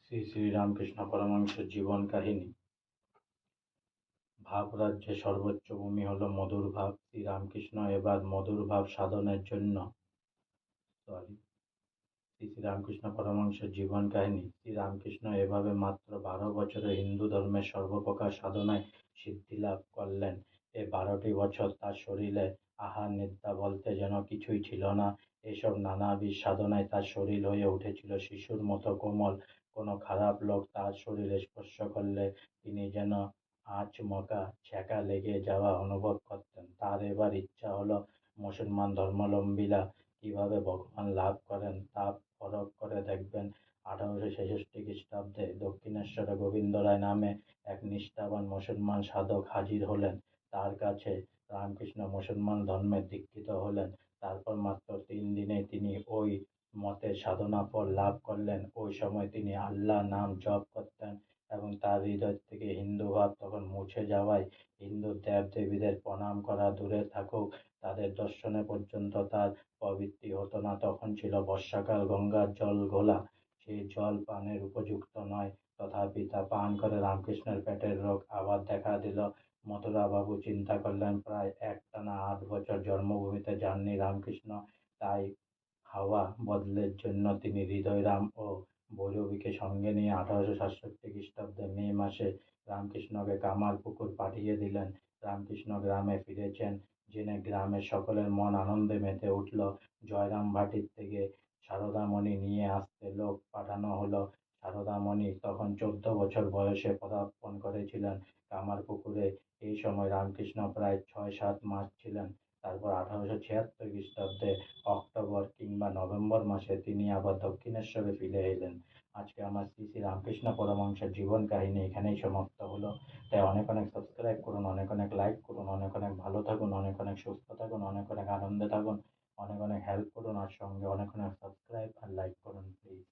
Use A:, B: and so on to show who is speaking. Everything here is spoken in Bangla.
A: শ্রী শ্রী রামকৃষ্ণ পরমহংসের জীবন কাহিনী। ভাব রাজ্যে সর্বোচ্চ ভূমি হল মধুর ভাব। শ্রী রামকৃষ্ণ এবার মধুর ভাব সাধনের জন্য শ্রী শ্রী রামকৃষ্ণ পরমহংসের জীবন কাহিনী। শ্রী রামকৃষ্ণ এভাবে মাত্র 12 বছরে হিন্দু ধর্মের সর্বপ্রকার সাধনায় সিদ্ধি লাভ করলেন। এ 12টি বছর তার শরীরে আহার নিদ্রা বলতে যেন কিছুই ছিল না। এসব নানাবিধ সাধনায় তার শরীর হয়ে উঠেছিল শিশুর মতো কোমল। কোনো খারাপ লোক তার শরীরে স্পর্শ করলে তিনি যেন আচমকা ছ্যাঁকা লেগে যাওয়া অনুভব করতেন। তার এবার ইচ্ছা হলো মুসলমান ধর্মাবলম্বীরা কিভাবে ভগবান লাভ করেন তা পরখ করে দেখবেন। 1866 খ্রিস্টাব্দে দক্ষিণেশ্বরে গোবিন্দ রায় নামে এক নিষ্ঠাবান মুসলমান সাধক হাজির হলেন। তার কাছে রামকৃষ্ণ মুসলমান ধর্মে দীক্ষিত হলেন। তারপর মাত্র 3 দিনে তিনি ওই মতের সাধনা ফল লাভ করলেন। ওই সময় তিনি আল্লাহ নাম জপ করতেন এবং তার হৃদয় থেকে হিন্দু ভাব তখন মুছে যাওয়ায় হিন্দু দেব-দেবীদের প্রণাম করা দূরে থাকুক, তাদের দর্শনে পর্যন্ত তার প্রবৃত্তি হতো না। তখন ছিল বর্ষাকাল, গঙ্গার জল ঘোলা, সেই জল পানের উপযুক্ত নয়। তথাপি তা পান করে রামকৃষ্ণের পেটের রোগ আবার দেখা দিল। মথুরাবাবু চিন্তা করলেন, প্রায় একটানা 8 বছর জন্মভূমিতে যাননি রামকৃষ্ণ, তাই হাওয়া বদলের জন্য তিনি হৃদয়রাম ও ভৈরবীকে সঙ্গে নিয়ে 1867 খ্রিস্টাব্দে মে মাসে রামকৃষ্ণকে কামারপুকুর পাঠিয়ে দিলেন। রামকৃষ্ণ গ্রামে ফিরেছেন জেনে গ্রামের সকলের মন আনন্দে মেতে উঠল। জয়রাম ভাটির থেকে সারদামণি নিয়ে আসতে লোক পাঠানো হলো। সারদামণি তখন 14 বছর বয়সে পদার্পণ করেছিলেন কামারপুকুরে। এই সময় রামকৃষ্ণ প্রায় 6-7 মাস ছিলেন। তারপর 1876 খ্রিস্টাব্দে অক্টোবর কিংবা নভেম্বর মাসে তিনি আবার দক্ষিণেশ্বরে ফিরে এলেন। আজকে আমার শ্রী শ্রী রামকৃষ্ণ পরমহংসের জীবন কাহিনী এখানেই সমাপ্ত হলো। তাই অনেক অনেক সাবস্ক্রাইব করুন, অনেক অনেক লাইক করুন, অনেক অনেক ভালো থাকুন, অনেক অনেক সুস্থ থাকুন, অনেক অনেক আনন্দে থাকুন, অনেক অনেক হেল্প করুন, আর সঙ্গে অনেক অনেক সাবস্ক্রাইব আর লাইক করুন প্লিজ।